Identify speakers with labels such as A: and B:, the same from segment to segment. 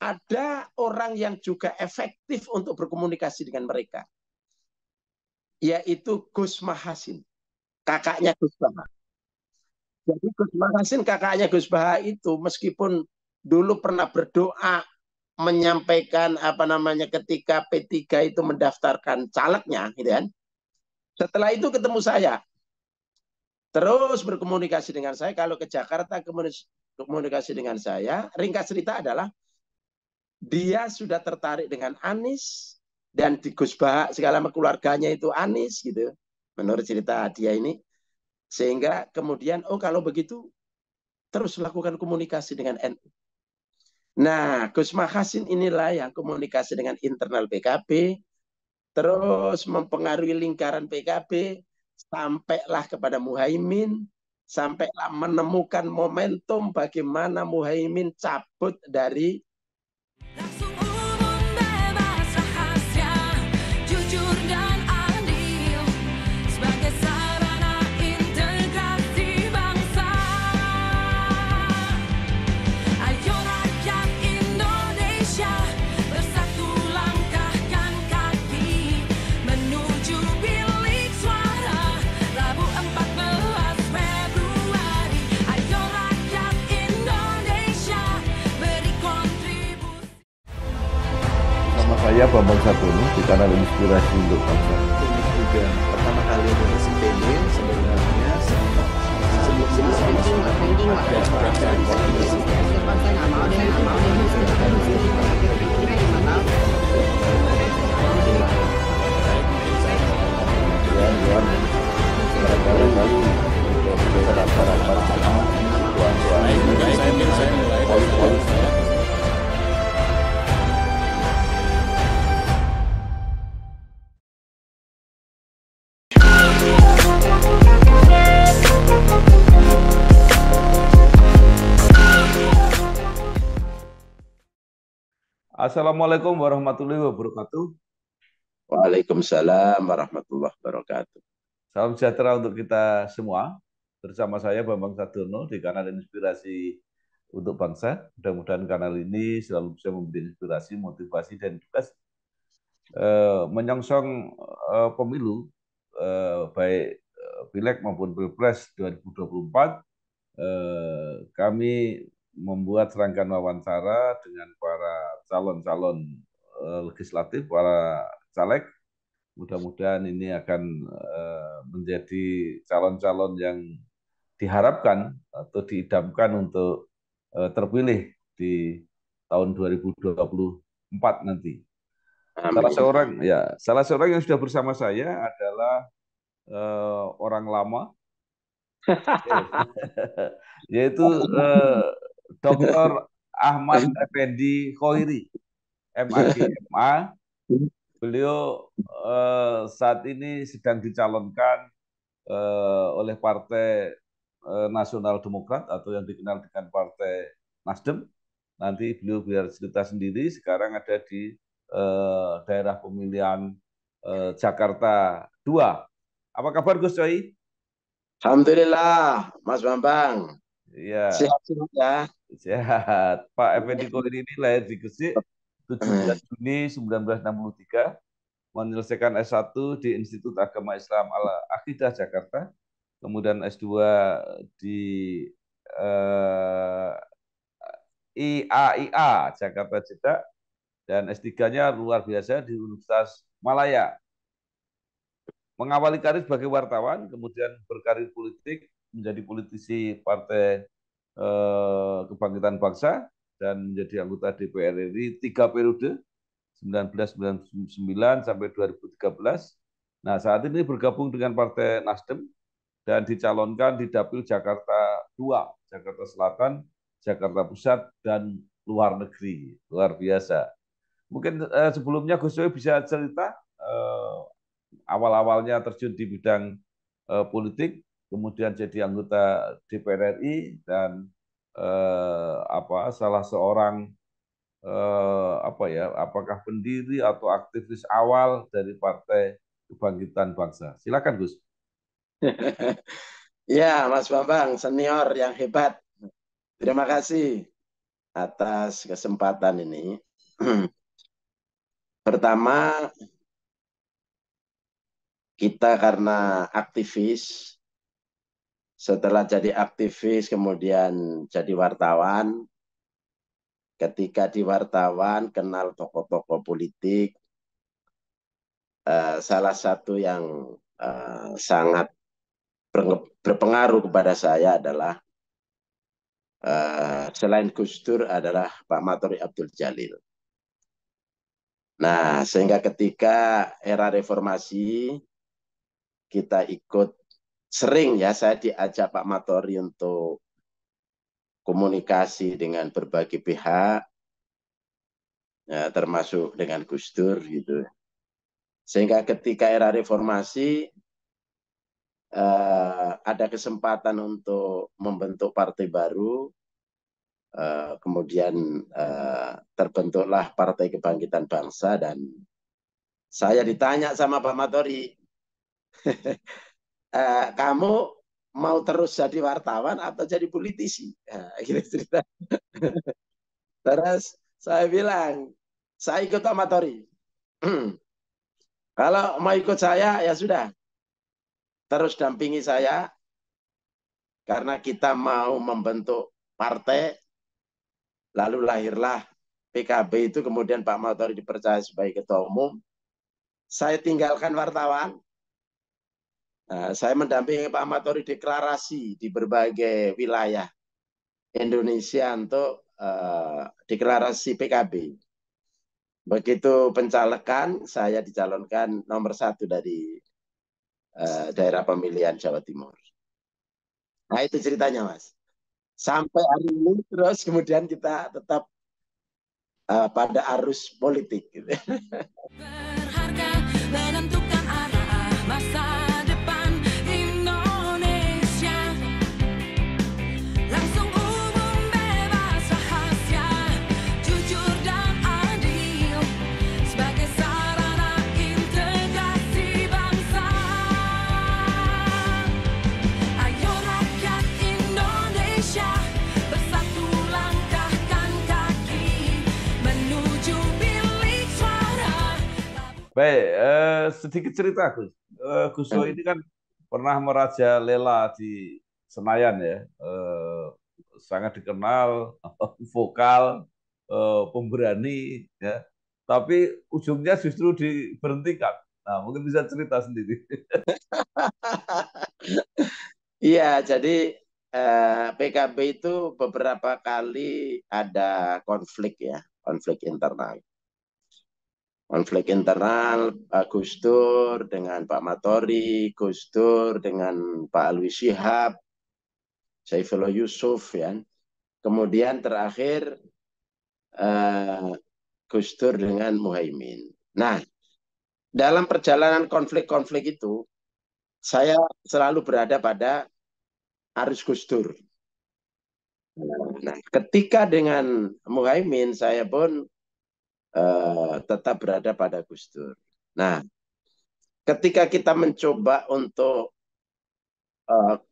A: ada orang yang juga efektif untuk berkomunikasi dengan mereka, yaitu Gus Mahasin, kakaknya Gus Baha. Jadi Gus Mahasin, kakaknya Gus Baha itu meskipun dulu pernah berdoa menyampaikan apa namanya ketika P3 itu mendaftarkan calegnya, gitu kan. Setelah itu ketemu saya, terus berkomunikasi dengan saya. Kalau ke Jakarta komunikasi dengan saya, ringkas cerita adalah dia sudah tertarik dengan Anies dan di Gus Baha segala keluarganya itu Anies gitu. Menurut cerita dia ini, sehingga kemudian kalau begitu terus lakukan komunikasi dengan NU. Nah, Gus Mahasin inilah yang komunikasi dengan internal PKB, terus mempengaruhi lingkaran PKB, sampailah kepada Muhaimin, sampailah menemukan momentum bagaimana Muhaimin cabut dari
B: Langsung umum bebas rahasia, jujur dan adil, sebagai sarana integrasi bangsa. Ayo rakyat Indonesia, bersatu langkahkan kaki, menuju bilik suara, Rabu 14 Februari. Ayo rakyat Indonesia, beri kontribusi.
C: Nama saya Bambang Satrono di kanal Inspirasi untuk Bangsa.
D: Ini juga pertama kali dari PB sebenarnya sebelum
C: Assalamualaikum warahmatullahi wabarakatuh.
A: Waalaikumsalam warahmatullahi wabarakatuh.
C: Salam sejahtera untuk kita semua. Bersama saya Bambang Satrono di kanal Inspirasi untuk Bangsa. Mudah-mudahan kanal ini selalu bisa memberi inspirasi, motivasi, dan edukasi. Menyongsong pemilu, baik Pileg maupun Pilpres 2024, kami membuat serangkaian wawancara dengan para calon-calon legislatif, para caleg. Mudah-mudahan ini akan menjadi calon-calon yang diharapkan atau diidamkan untuk terpilih di tahun 2024 nanti.
A: Amin.
C: Salah seorang yang sudah bersama saya adalah orang lama, yaitu Dr. Ahmad Effendi Khoiri, MAG MA. Beliau saat ini sedang dicalonkan oleh Partai Nasional Demokrat atau yang dikenal dengan Partai Nasdem. Nanti beliau biar cerita sendiri. Sekarang ada di daerah pemilihan Jakarta 2. Apa kabar Gus Coy?
A: Alhamdulillah, Mas Bambang.
C: Iya.
A: Sehat-sehat ya.
C: Sehat. Pak Effendi Khoiri ini lahir di Gresik 17 Juni 1963, menyelesaikan S1 di Institut Agama Islam Al-Aqidah Jakarta, kemudian S2 di IAIA Jakarta Jeddah, dan S3-nya luar biasa di Universitas Malaya. Mengawali karir sebagai wartawan, kemudian berkarir politik, menjadi politisi Partai Kebangkitan Bangsa, dan menjadi anggota DPR RI 3 periode, 1999 sampai 2013. Nah, saat ini bergabung dengan Partai Nasdem dan dicalonkan di Dapil Jakarta 2, Jakarta Selatan, Jakarta Pusat, dan luar negeri. Luar biasa. Mungkin sebelumnya Gus Coy bisa cerita awal-awalnya terjun di bidang politik, kemudian jadi anggota DPR RI, dan salah seorang apakah pendiri atau aktivis awal dari Partai Kebangkitan Bangsa. Silakan Gus.
A: Ya, Mas Bambang, senior yang hebat. Terima kasih. atas kesempatan ini. Pertama, kita karena aktivis, setelah jadi aktivis kemudian jadi wartawan. Ketika di wartawan kenal tokoh-tokoh politik, salah satu yang sangat berpengaruh kepada saya adalah selain Gus Dur adalah Pak Matori Abdul Jalil. Nah, sehingga ketika era reformasi kita ikut sering ya, saya diajak Pak Matori untuk komunikasi dengan berbagai pihak, ya, termasuk dengan Gus Dur gitu. Sehingga ketika era reformasi ada kesempatan untuk membentuk partai baru, kemudian terbentuklah Partai Kebangkitan Bangsa, dan saya ditanya sama Pak Matori, kamu mau terus jadi wartawan atau jadi politisi? Nah, gitu cerita. Terus saya bilang, saya ikut Pak Matori. Kalau mau ikut saya, ya sudah, terus dampingi saya, karena kita mau membentuk partai. Lalu lahirlah PKB itu, kemudian Pak Matori dipercaya sebagai ketua umum. Saya tinggalkan wartawan. Saya mendampingi Pak Matori deklarasi di berbagai wilayah Indonesia untuk deklarasi PKB. Begitu pencalekan, saya dicalonkan nomor 1 dari daerah pemilihan Jawa Timur. Nah, itu ceritanya, Mas. Sampai hari ini terus kemudian kita tetap pada arus politik. Gitu.
B: Berharga menentukan arah masa depan Indonesia. Langsung umum, bebas, rahasia, jujur dan adil, sebagai sarana integrasi bangsa. Ayo rakyat Indonesia, bersatu langkahkan kaki menuju bilik suara.
C: Baik, sedikit cerita Gus. Gus Dur ini kan pernah merajalela di Senayan ya, sangat dikenal, vokal, pemberani, ya. Tapi ujungnya justru diberhentikan. Nah, mungkin bisa cerita sendiri.
A: Iya, jadi PKB itu beberapa kali ada konflik ya, konflik internal. Konflik internal Gus Dur dengan Pak Matori, Gus Dur dengan Pak Alwi Shihab, Saifullah Yusuf, ya. Kemudian terakhir Gus Dur dengan Muhaimin. Nah, dalam perjalanan konflik-konflik itu, saya selalu berada pada arus Gus Dur. Nah, ketika dengan Muhaimin, saya pun tetap berada pada Gus Dur. Nah, ketika kita mencoba untuk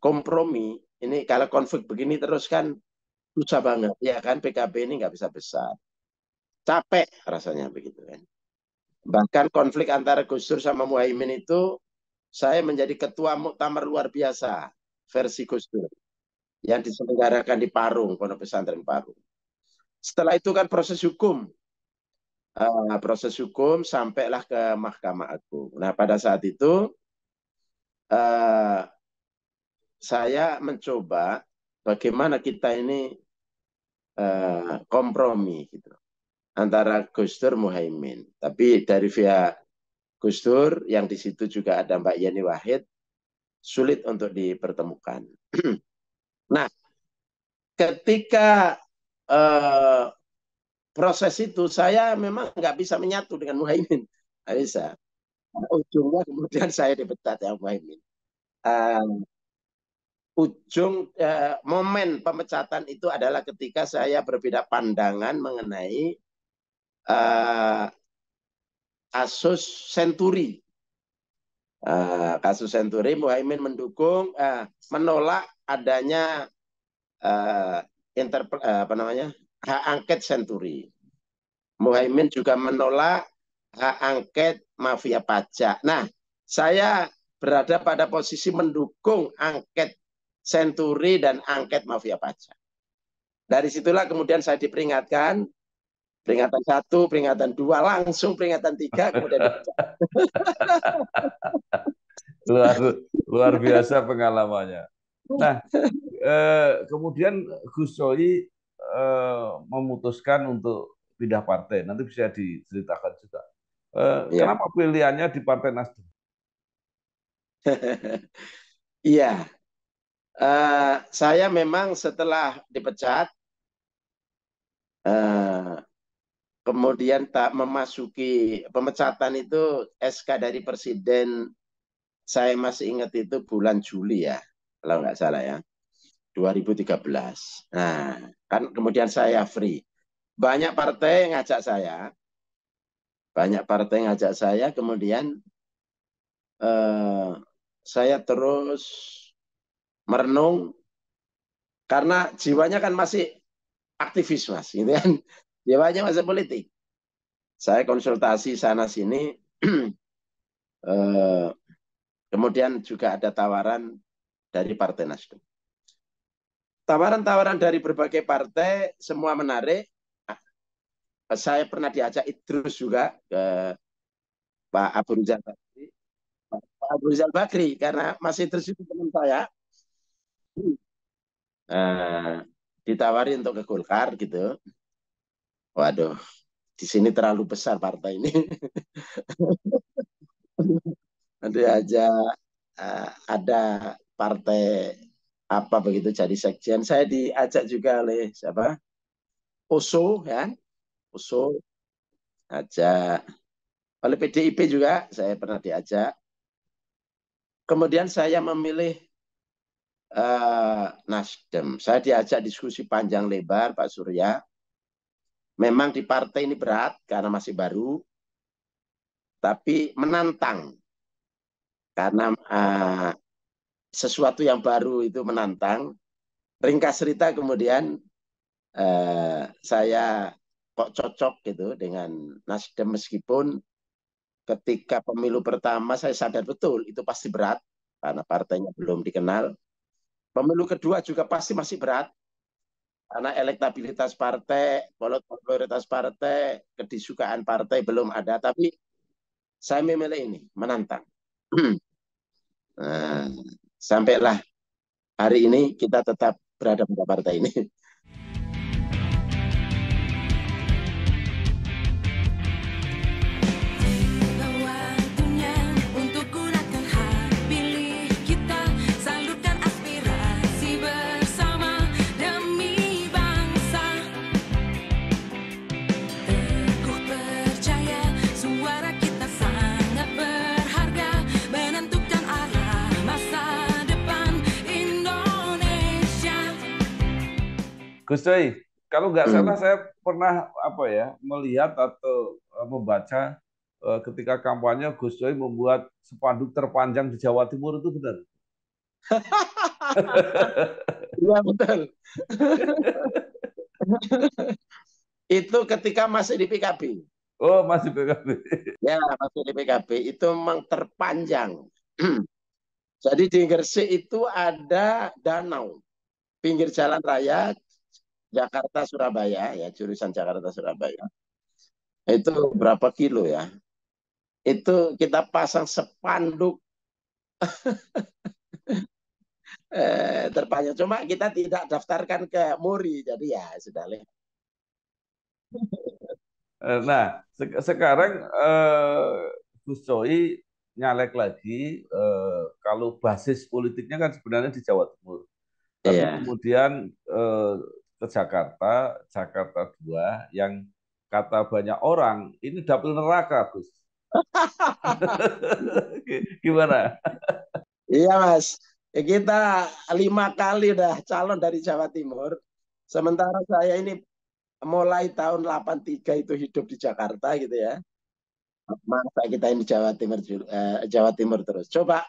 A: kompromi, ini kalau konflik begini terus kan susah banget, ya kan, PKB ini nggak bisa besar. Capek rasanya begitu kan. Bahkan konflik antara Gus Dur sama Muhaimin itu, saya menjadi ketua muktamar luar biasa versi Gus Dur yang diselenggarakan di Parung, Pondok Pesantren Parung. Setelah itu kan proses hukum sampailah ke Mahkamah Agung. Nah, pada saat itu saya mencoba bagaimana kita ini kompromi gitu antara Gus Dur Muhaimin. Tapi dari via Gus Dur yang di situ juga ada Mbak Yeni Wahid, sulit untuk dipertemukan. Nah, ketika proses itu saya memang nggak bisa menyatu dengan Muhaimin, nggak bisa. Ujungnya kemudian saya dipecat ya Muhaimin. Ujung momen pemecatan itu adalah ketika saya berbeda pandangan mengenai kasus Senturi. Kasus Senturi, Muhaimin mendukung, menolak adanya hak angket Senturi. Muhaimin juga menolak hak angket mafia pajak. Nah, saya berada pada posisi mendukung angket Senturi dan angket mafia pajak. Dari situlah kemudian saya diperingatkan, peringatan 1, peringatan 2, langsung peringatan 3, kemudian dipecat.
C: Luar biasa pengalamannya. Nah, kemudian Gus Coy memutuskan untuk pindah partai. Nanti bisa diceritakan juga.
A: Ya.
C: Kenapa pilihannya di Partai Nasdem?
A: Iya, saya memang setelah dipecat, kemudian tak memasuki pemecatan itu SK dari Presiden, saya masih ingat itu bulan Juli ya, kalau nggak salah ya, 2013. Nah, kan kemudian saya free. Banyak partai ngajak saya, kemudian saya terus merenung karena jiwanya kan masih aktivis Mas, gitu kan. Jiwanya masih politik. Saya konsultasi sana sini, kemudian juga ada tawaran dari Partai Nasdem. Tawaran-tawaran dari berbagai partai semua menarik. Saya pernah diajak Idrus juga ke Pak Abu Rizal Bakri. Pak Abu Rizal Bakri karena Mas Idrus itu teman saya. Ditawari untuk ke Golkar gitu. Waduh, di sini terlalu besar partai ini. Nanti aja ada partai apa begitu jadi sekjen. Saya diajak juga oleh siapa? Oso ya, Oso ajak, oleh PDIP juga saya pernah diajak. Kemudian saya memilih Nasdem. Saya diajak diskusi panjang lebar Pak Surya. Memang di partai ini berat karena masih baru, tapi menantang karena sesuatu yang baru itu menantang. Ringkas cerita kemudian saya kok cocok gitu dengan Nasdem meskipun ketika pemilu pertama saya sadar betul itu pasti berat karena partainya belum dikenal. Pemilu kedua juga pasti masih berat karena elektabilitas partai, popularitas partai, kedisukaan partai belum ada. Tapi saya memilih ini, menantang. Sampailah hari ini kita tetap berada pada partai ini.
B: Waktunya untuk gunakan hak pilih kita, salurkan aspirasi bersama demi bangsa. Teguh percaya suara kita sangat berharga, menentukan arah masa depan Indonesia.
C: Gus Coy, kalau nggak salah saya pernah melihat atau membaca ketika kampanye Gus Coy membuat spanduk terpanjang di Jawa Timur, itu benar?
A: Iya betul. Itu ketika masih di PKB.
C: Oh, masih PKB.
A: Ya, masih di PKB. Itu memang terpanjang. Jadi di Gresik itu ada danau. Pinggir jalan raya Jakarta-Surabaya, ya jurusan Jakarta-Surabaya. Itu berapa kilo ya? Itu kita pasang spanduk terpanjang. Cuma kita tidak daftarkan ke Muri. Jadi ya sudah leh.
C: Nah, sekarang Gus Coy nyalek lagi, kalau basis politiknya kan sebenarnya di Jawa Timur. Tapi
A: Iya.
C: kemudian ke Jakarta 2, yang kata banyak orang, ini dapil neraka, Gus. Gimana?
A: Iya Mas, kita 5 kali udah calon dari Jawa Timur. Sementara saya ini mulai tahun 83 itu hidup di Jakarta gitu ya. Masa kita ini Jawa Timur terus. Coba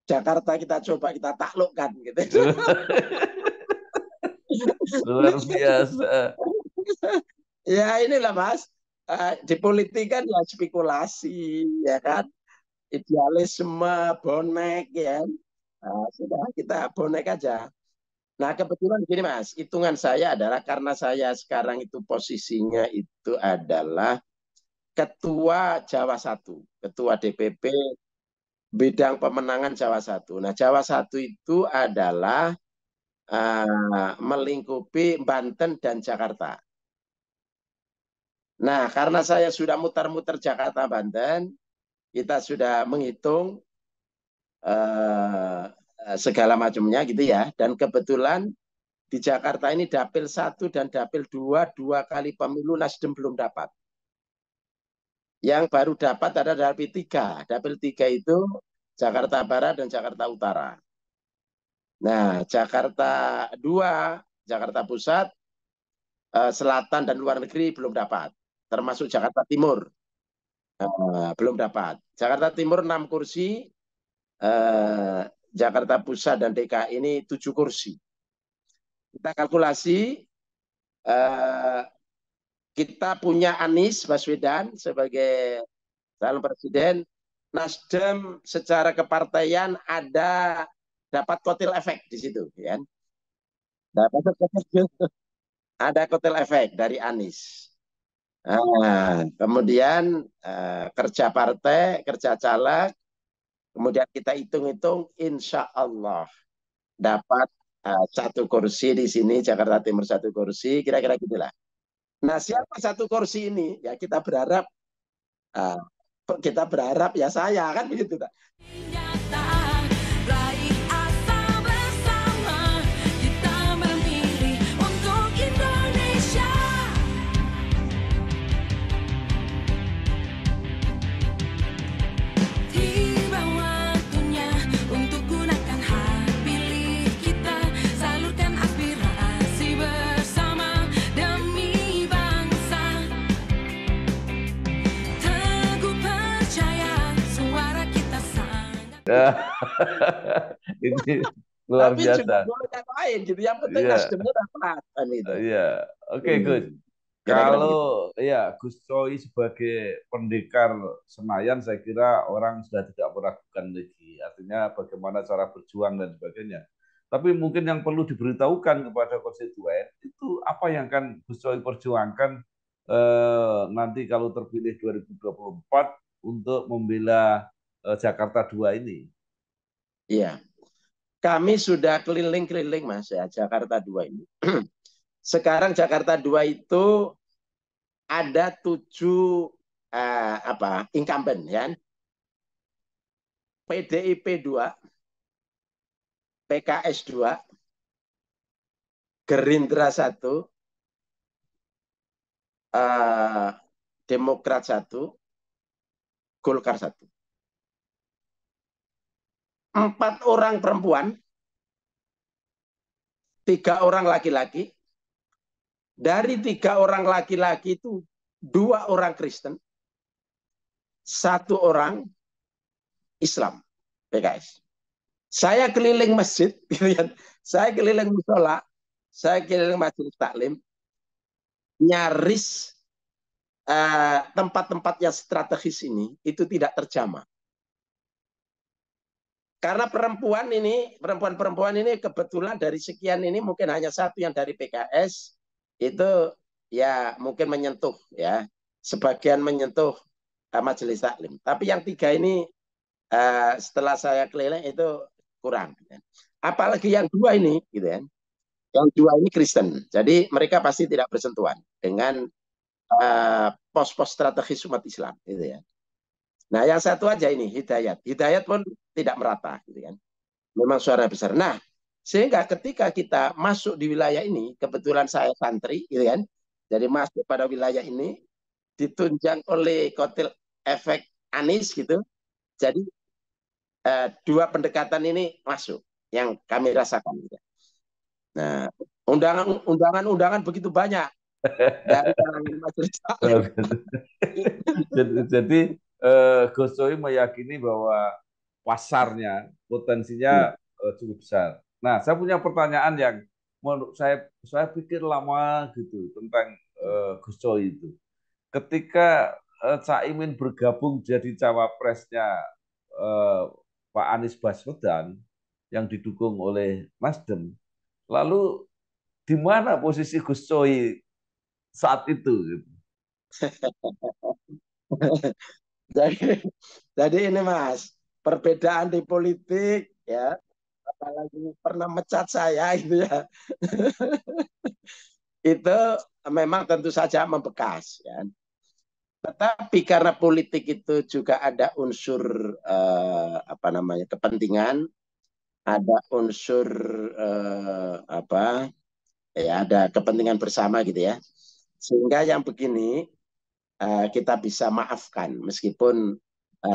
A: Jakarta kita coba kita taklukkan gitu.
C: Luar biasa.
A: Ya inilah Mas, di politik kan ya spekulasi, ya kan, idealisme, bonek, ya. Nah, sudah kita bonek aja. Nah kebetulan gini Mas, hitungan saya adalah karena saya sekarang itu posisinya itu adalah Ketua Jawa Satu, Ketua DPP Bidang Pemenangan Jawa Satu. Nah Jawa Satu itu adalah melingkupi Banten dan Jakarta. Nah, karena saya sudah muter-muter Jakarta, Banten, kita sudah menghitung segala macamnya gitu ya. Dan kebetulan di Jakarta ini dapil 1 dan dapil 2, 2 kali pemilu Nasdem belum dapat. Yang baru dapat ada dapil 3. Dapil 3 itu Jakarta Barat dan Jakarta Utara. Nah, Jakarta 2, Jakarta Pusat, Selatan dan luar negeri belum dapat. Termasuk Jakarta Timur. Belum dapat. Jakarta Timur 6 kursi, Jakarta Pusat dan DKI ini 7 kursi. Kita kalkulasi, kita punya Anies Baswedan sebagai calon presiden. Nasdem secara kepartaian dapat kotel efek di situ, ya. Ada kotel efek dari Anies. Nah, kemudian kerja partai, kerja caleg, kemudian kita hitung-hitung, insya Allah dapat 1 kursi di sini, Jakarta Timur 1 kursi, kira-kira gitulah. Nah, siapa 1 kursi ini? Ya uh, kita berharap ya saya kan begitu.
B: Nyata, raih asa bersama, kita memilih untuk Indonesia. Tiba waktunya untuk gunakan hak pilih kita, salurkan aspirasi bersama demi bangsa. Teguh percaya suara kita sangat.
C: Ini luar
A: Tapi juga
C: biasa.
A: boleh yang lain gitu. Yang penting
C: Iya.
A: Nasdemnya dapat kan itu.
C: Iya, oke Gus.
A: Kira-kira gitu.
C: Kalau ya Gus Coy sebagai pendekar Senayan, saya kira orang sudah tidak meragukan lagi. Artinya bagaimana cara berjuang dan sebagainya. Tapi mungkin yang perlu diberitahukan kepada konstituen itu apa yang akan Gus Coy perjuangkan nanti kalau terpilih 2024 untuk membela Jakarta 2 ini.
A: Iya. Kami sudah keliling-keliling Mas ya Jakarta 2 ini. Sekarang Jakarta 2 itu ada 7 incumbent ya. PDIP 2, PKS 2, Gerindra 1, Demokrat 1, Golkar 1. 4 orang perempuan, 3 orang laki-laki. Dari 3 orang laki-laki itu 2 orang Kristen, 1 orang Islam, PKS. Saya keliling masjid, saya keliling musola, saya keliling majelis taklim, nyaris tempat-tempat yang strategis ini itu tidak terjamah. Karena perempuan-perempuan ini kebetulan dari sekian ini mungkin hanya 1 yang dari PKS itu ya mungkin menyentuh ya, sebagian menyentuh majelis taklim. Tapi yang 3 ini setelah saya keliling itu kurang. Apalagi yang 2 ini, gitu kan? Yang 2 ini Kristen, jadi mereka pasti tidak bersentuhan dengan pos-pos strategis umat Islam, gitu ya. Nah, yang 1 aja ini Hidayat pun tidak merata, gitu kan. Memang suara besar. Nah, sehingga ketika kita masuk di wilayah ini, kebetulan saya santri, gitu kan. Jadi masuk pada wilayah ini ditunjang oleh kotel efek Anies gitu. Jadi 2 pendekatan ini masuk yang kami rasakan. Gitu. Nah, undangan begitu banyak dari kalangan majelis taklim.
C: Jadi Gus Coy meyakini bahwa pasarnya potensinya cukup besar. Nah, saya punya pertanyaan yang menurut saya pikir lama gitu tentang Gus Coy itu. Ketika Caimin bergabung jadi cawapresnya eh, Pak Anies Baswedan yang didukung oleh Nasdem, lalu di mana posisi Gus Coy saat itu? Gitu.
A: Jadi, jadi ini Mas, perbedaan di politik ya, apalagi pernah mecat saya gitu ya, itu memang tentu saja membekas ya. Tetapi karena politik itu juga ada unsur apa namanya kepentingan, ada unsur apa ya, ada kepentingan bersama gitu ya. Sehingga yang begini kita bisa maafkan meskipun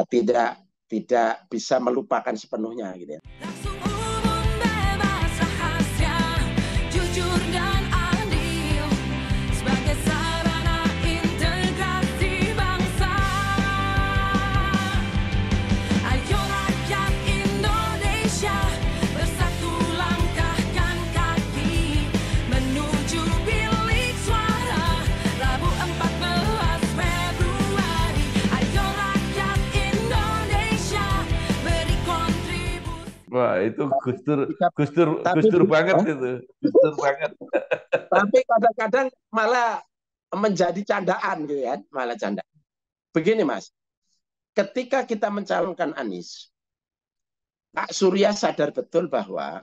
A: tidak tidak bisa melupakan sepenuhnya gitu ya.
B: Langsung umum bebas rahasia, jujur dan adil sebagai sarana integrasi bangsa. Ayo rakyat Indonesia bersatu langkahkan kaki menuju bilik suara Rabu 14 Februari. Ayo rakyat Indonesia beri kontribusi.
C: Wah, itu
A: Tapi
C: Gus Dur banget itu. Gus Dur banget.
A: tapi kadang-kadang malah menjadi candaan gitu ya, malah candaan. Begini Mas, ketika kita mencalonkan Anies, Pak Surya sadar betul bahwa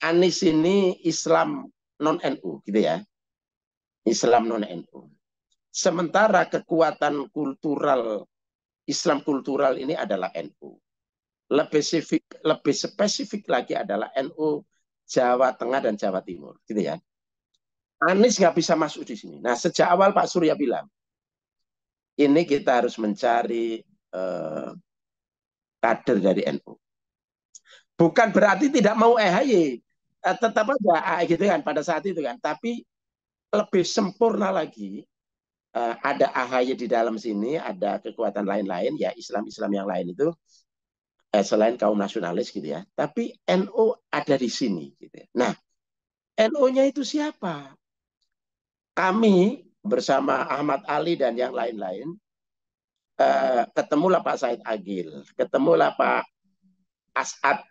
A: Anies ini Islam non-NU gitu ya, Islam non-NU. Sementara kekuatan kultural Islam kultural ini adalah NU. Lebih spesifik lagi adalah NU Jawa Tengah dan Jawa Timur, gitu ya. Anies nggak bisa masuk di sini. Nah, sejak awal Pak Surya bilang, ini kita harus mencari kader dari NU. Bukan berarti tidak mau EHY, tetap aja gitu kan pada saat itu kan. Tapi lebih sempurna lagi, ada AHY di dalam sini, ada kekuatan lain-lain, ya Islam-Islam yang lain itu, selain kaum nasionalis gitu ya. Tapi NU ada di sini. Gitu ya. Nah, NU-nya itu siapa? Kami bersama Ahmad Ali dan yang lain-lain, ketemulah Pak Said Agil, ketemulah Pak As'ad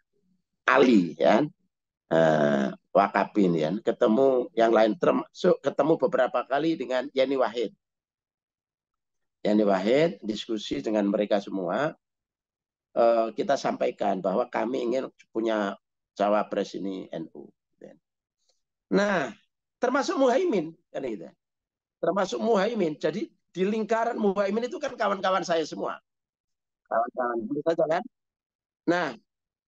A: Ali, ya, Wakabin, ya, ketemu yang lain, termasuk ketemu beberapa kali dengan Yeni Wahid. Yeni Wahid diskusi dengan mereka semua. Kita sampaikan bahwa kami ingin punya cawapres ini NU. Nah, termasuk Muhaimin, kan gitu. Termasuk Muhaimin. Jadi di lingkaran Muhaimin itu kan kawan-kawan saya semua. Kawan-kawan saja kan. Nah,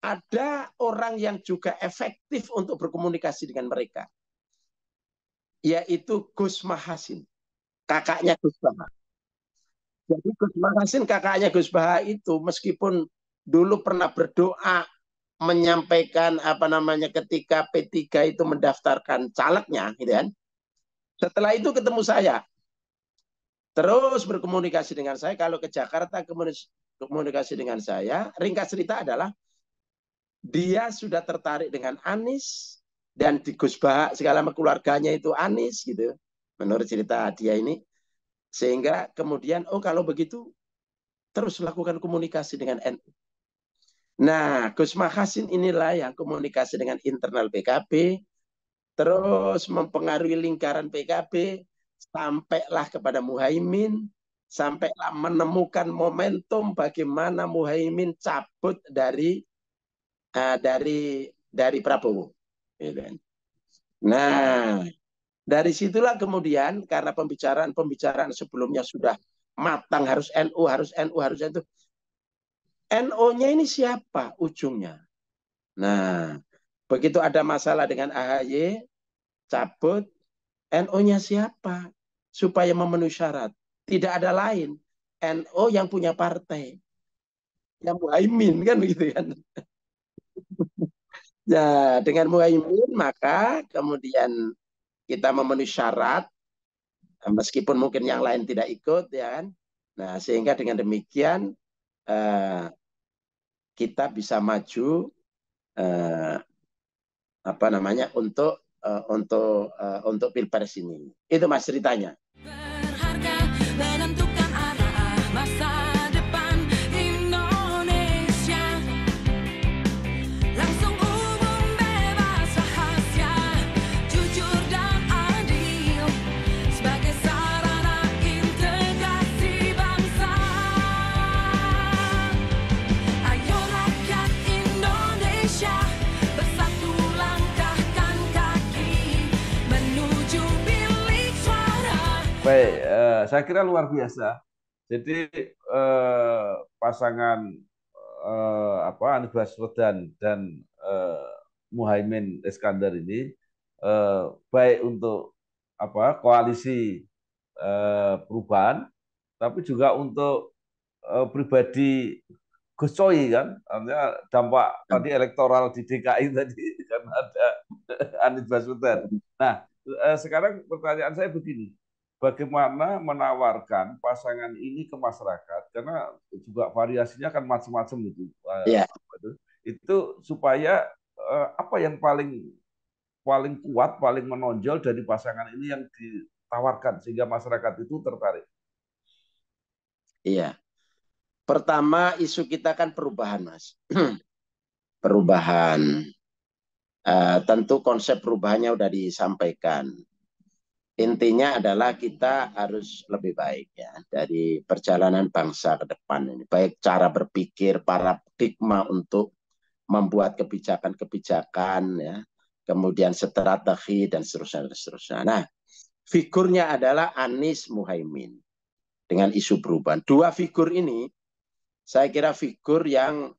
A: ada orang yang juga efektif untuk berkomunikasi dengan mereka, yaitu Gus Mahasin, kakaknya Gus Baha. Jadi Gus Mahasin, kakaknya Gus Baha itu meskipun dulu pernah berdoa menyampaikan apa namanya ketika P3 itu mendaftarkan calegnya, gitu kan. Setelah itu ketemu saya, terus berkomunikasi dengan saya. Kalau ke Jakarta komunikasi dengan saya, ringkas cerita adalah dia sudah tertarik dengan Anies dan di Gus Baha segala keluarganya itu Anies gitu. Menurut cerita dia ini, sehingga kemudian kalau begitu terus lakukan komunikasi dengan NU. Nah, Gus Mahasin inilah yang komunikasi dengan internal PKB, terus mempengaruhi lingkaran PKB, sampailah kepada Muhaimin, sampailah menemukan momentum bagaimana Muhaimin cabut dari Prabowo. Nah, dari situlah kemudian karena pembicaraan sebelumnya sudah matang, harus NU, harus NU, harus NU. NU-nya ini siapa ujungnya? Nah, begitu ada masalah dengan AHY, cabut, NU-nya siapa? Supaya memenuhi syarat. Tidak ada lain. NU yang punya partai. Yang Muhaimin, kan begitu kan? Nah, dengan Muhaimin, maka kemudian kita memenuhi syarat, meskipun mungkin yang lain tidak ikut, ya kan? Nah, sehingga dengan demikian kita bisa maju apa namanya untuk untuk Pilpres ini. Itu Mas ceritanya.
B: Berharga menentukan arah masa depan Indonesia. Langsung umum bebas rahasia, jujur dan adil sebagai sarana integrasi bangsa. Ayo rakyat Indonesia bersatu langkahkan kaki menuju bilik suara.
C: Baik, saya kira luar biasa. Jadi pasangan Anies Baswedan dan Muhaimin Iskandar ini baik untuk koalisi perubahan, tapi juga untuk pribadi Gus Coy kan, artinya dampak tadi elektoral di DKI tadi karena ada Anies Baswedan. Nah, sekarang pertanyaan saya begini, bagaimana menawarkan pasangan ini ke masyarakat, karena juga variasinya kan macam-macam itu.
A: Iya.
C: Itu supaya apa yang paling kuat, paling menonjol dari pasangan ini yang ditawarkan sehingga masyarakat itu tertarik.
A: Iya. Pertama isu kita kan perubahan, Mas. Perubahan. Tentu konsep perubahannya udah disampaikan. Intinya adalah kita harus lebih baik ya dari perjalanan bangsa ke depan ini. Baik cara berpikir, paradigma untuk membuat kebijakan-kebijakan ya, kemudian strategi dan seterusnya. Nah, figurnya adalah Anies Muhaimin dengan isu perubahan. Dua figur ini saya kira figur yang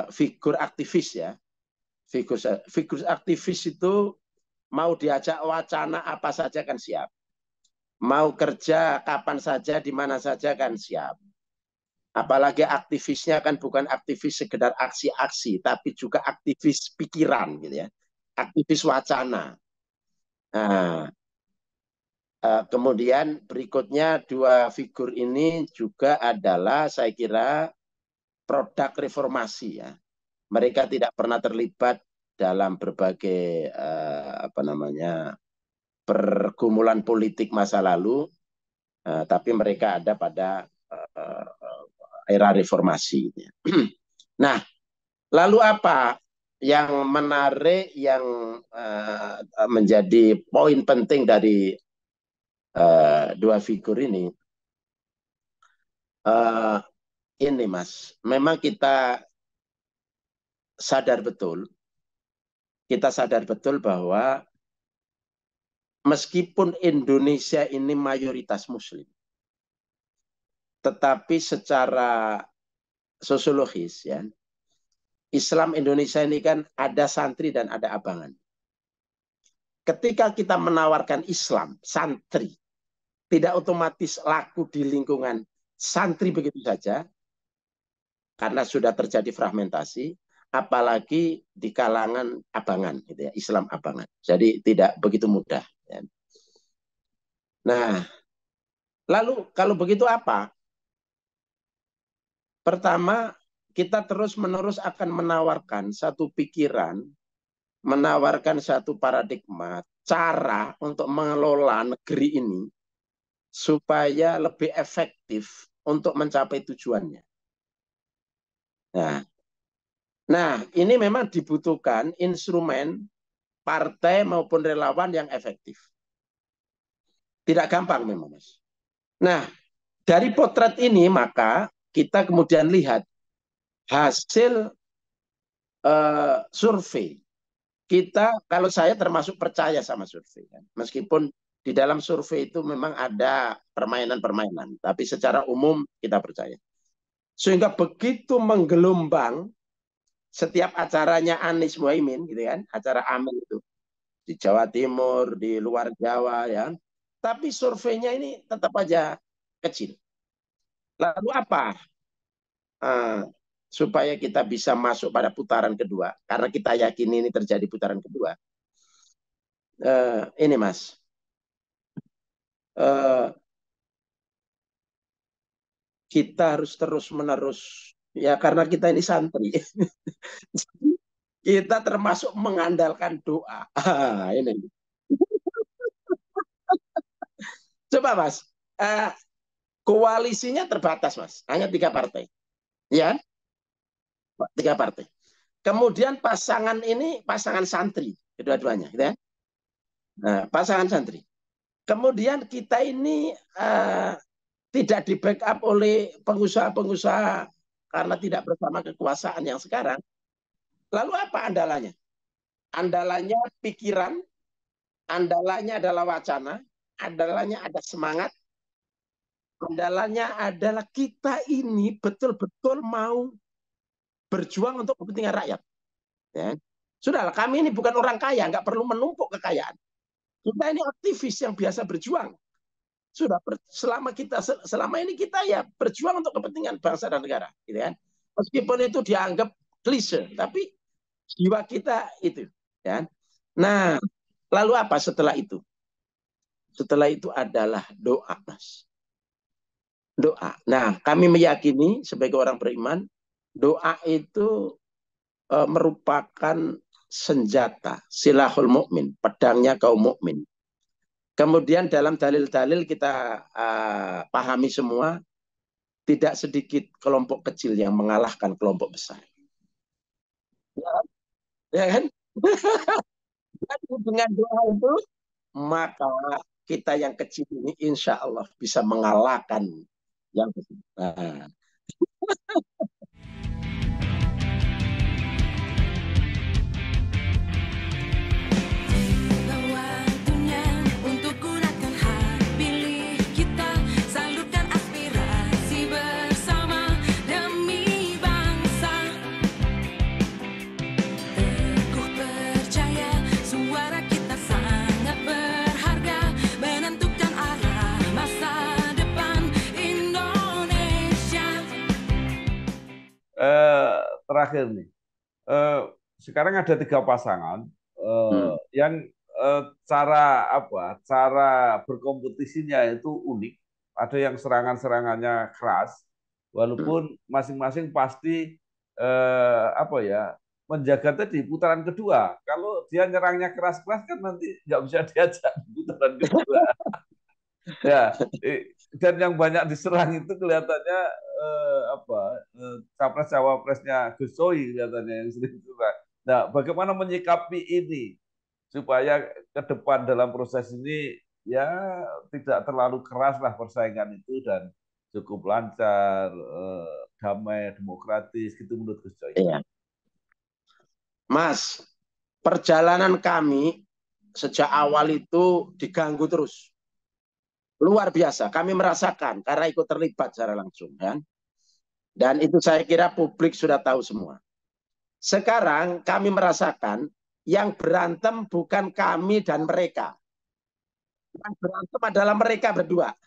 A: figur aktivis ya. Figur aktivis itu mau diajak wacana apa saja kan siap. Mau kerja kapan saja, di mana saja kan siap. Apalagi aktivisnya kan bukan aktivis sekedar aksi-aksi, tapi juga aktivis pikiran gitu ya. Aktivis wacana. Nah, kemudian berikutnya dua figur ini juga adalah saya kira produk reformasi ya. Mereka tidak pernah terlibat dalam berbagai pergumulan politik masa lalu, tapi mereka ada pada era reformasi. Nah, lalu apa yang menarik, yang menjadi poin penting dari dua figur ini? Ini Mas, memang kita sadar betul bahwa meskipun Indonesia ini mayoritas Muslim, tetapi secara sosiologis ya, Islam Indonesia ini kan ada santri dan ada abangan. Ketika kita menawarkan Islam, santri, tidak otomatis laku di lingkungan santri begitu saja, karena sudah terjadi fragmentasi, apalagi di kalangan abangan, gitu ya, Islam abangan. Jadi tidak begitu mudah. Ya. Nah, lalu kalau begitu apa? Pertama, kita terus-menerus akan menawarkan satu pikiran, menawarkan satu paradigma, cara untuk mengelola negeri ini supaya lebih efektif untuk mencapai tujuannya. Nah, ini memang dibutuhkan instrumen partai maupun relawan yang efektif. Tidak gampang memang, Mas. Nah, dari potret ini maka kita kemudian lihat hasil survei. Kita, kalau saya termasuk percaya sama survei. Kan? Meskipun di dalam survei itu memang ada permainan-permainan. Tapi secara umum kita percaya. Sehingga begitu menggelombang setiap acaranya Anies Muhaimin, gitu kan, acara Amin itu di Jawa Timur, di luar Jawa, ya. Tapi surveinya ini tetap aja kecil. Lalu apa? Supaya kita bisa masuk pada putaran kedua, karena kita yakin ini terjadi putaran kedua. Ini Mas, kita harus terus-menerus, ya karena kita ini santri. Kita termasuk mengandalkan doa. Ini. Coba Mas, koalisinya terbatas Mas, hanya 3 partai, ya, 3 partai. Kemudian pasangan ini pasangan santri, kedua-duanya, gitu ya. Nah, pasangan santri. Kemudian kita ini tidak di backup oleh pengusaha-pengusaha karena tidak bersama kekuasaan yang sekarang. Lalu apa andalannya? Andalannya pikiran, andalannya adalah wacana, andalannya ada semangat, andalannya adalah kita ini betul-betul mau berjuang untuk kepentingan rakyat. Ya. Sudahlah, kami ini bukan orang kaya, nggak perlu menumpuk kekayaan. Kita ini aktivis yang biasa berjuang. Sudah selama ini kita ya berjuang untuk kepentingan bangsa dan negara, gitu kan. Meskipun itu dianggap klise, tapi jiwa kita itu, ya. Nah, lalu apa setelah itu? Setelah itu adalah doa, Mas. Doa. Nah, kami meyakini sebagai orang beriman, doa itu merupakan senjata, silahul mukmin, pedangnya kaum mukmin. Kemudian dalam dalil-dalil kita pahami semua, tidak sedikit kelompok kecil yang mengalahkan kelompok besar. Ya kan? Dengan doa itu, maka kita yang kecil ini insya Allah bisa mengalahkan yang besar. Nah.
B: Waktunya untuk gunakan hak pilih kita, salurkan aspirasi bersama demi bangsa. Teguh percaya suara kita sangat berharga, menentukan arah masa depan Indonesia.
C: Terakhir nih, sekarang ada 3 pasangan yang cara berkompetisinya itu unik. Ada yang serangan-serangannya keras, walaupun masing-masing pasti menjaga tadi putaran kedua. Kalau dia nyerangnya keras-keras kan nanti nggak bisa diajak di putaran kedua. Ya, dan yang banyak diserang itu kelihatannya capres cawapresnya Gus Soy kelihatannya yang sering diserang. Nah, bagaimana menyikapi ini supaya ke depan dalam proses ini ya tidak terlalu keras lah persaingan itu dan cukup lancar, damai, demokratis gitu menurut Gus Soy.
A: Iya. Mas, perjalanan kami sejak awal itu diganggu terus. Luar biasa, kami merasakan karena ikut terlibat secara langsung, kan? Dan itu saya kira publik sudah tahu semua. Sekarang kami merasakan yang berantem bukan kami dan mereka. Yang berantem adalah mereka berdua.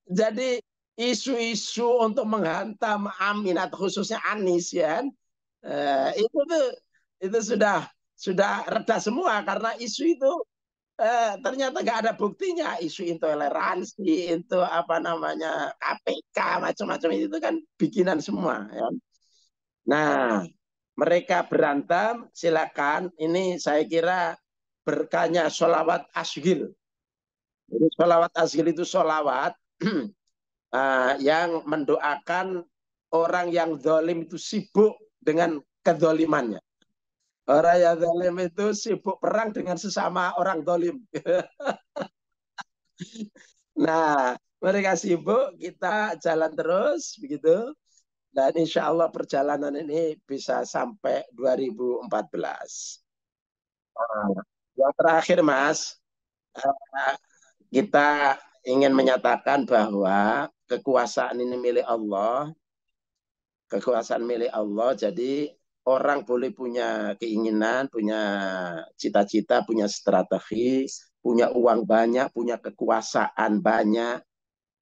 A: Jadi isu-isu untuk menghantam Amin atau khususnya Anies, ya, itu sudah reda semua karena isu itu ternyata nggak ada buktinya. Isu intoleransi, itu KPK macam-macam itu kan bikinan semua, ya. Nah, mereka berantem, silakan. Ini saya kira berkahnya sholawat asghil. Jadi sholawat asghil itu sholawat yang mendoakan orang yang zalim itu sibuk dengan kezalimannya. Orang yang zalim itu sibuk perang dengan sesama orang zalim. Nah, mereka sibuk, kita jalan terus begitu. Dan insya Allah perjalanan ini bisa sampai 2014. Nah, yang terakhir, Mas, kita ingin menyatakan bahwa kekuasaan ini milik Allah. Kekuasaan milik Allah, jadi orang boleh punya keinginan, punya cita-cita, punya strategi, punya uang banyak, punya kekuasaan banyak,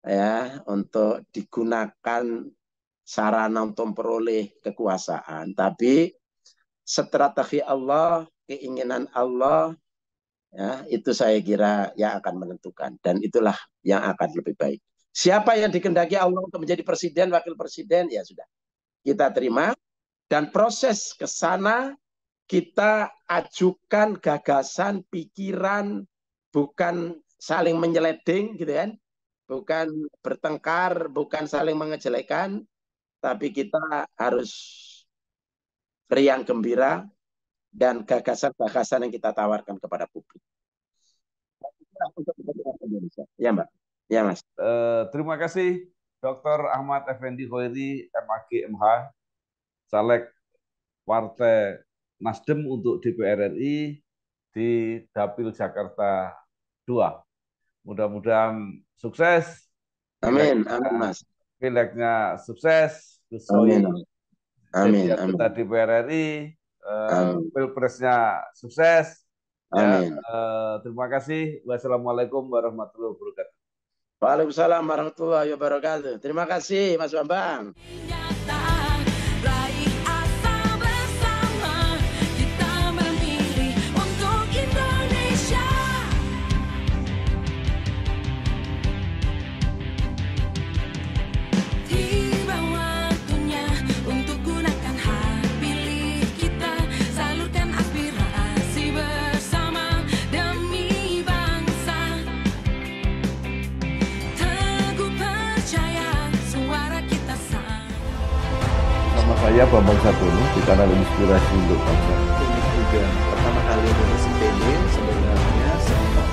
A: ya, untuk digunakan sarana untuk memperoleh kekuasaan. Tapi strategi Allah, keinginan Allah, ya, itu saya kira yang akan menentukan, dan itulah yang akan lebih baik. Siapa yang dikehendaki Allah untuk menjadi presiden, wakil presiden, ya sudah. kita terima, dan proses ke sana kita ajukan gagasan, pikiran, bukan saling menyeleding gitu kan, bukan bertengkar, bukan saling mengejelekan, tapi kita harus riang gembira dan gagasan-gagasan yang kita tawarkan kepada publik. Untuk kepentingan Indonesia. Ya, Mbak. Ya, Mas.
C: Terima kasih Dr. Ahmad Effendi Khairi, MAG MH, Caleg Partai Nasdem untuk DPR RI di Dapil Jakarta 2. Mudah-mudahan sukses.
A: Amin, amin, Mas.
C: Pileknya sukses.
A: Amin. Amin,
C: jadi
A: amin.
C: anggota DPR RI,
A: Amin.
C: Pilpresnya sukses.
A: Amin.
C: Ya, terima kasih. Wassalamualaikum warahmatullahi wabarakatuh.
A: Waalaikumsalam warahmatullahi wabarakatuh. Terima kasih, Mas Bambang.
B: Raih asa bersama, kita memilih untuk Indonesia. Tiba waktunya untuk gunakan hak pilih kita, salurkan aspirasi bersama demi bangsa. Teguh percaya suara kita sama.
C: Nama saya Bambang Sartono di kanal Inspirasi untuk Bangsa.
D: Ini juga pertama kali Indonesia PD sebenarnya sebelum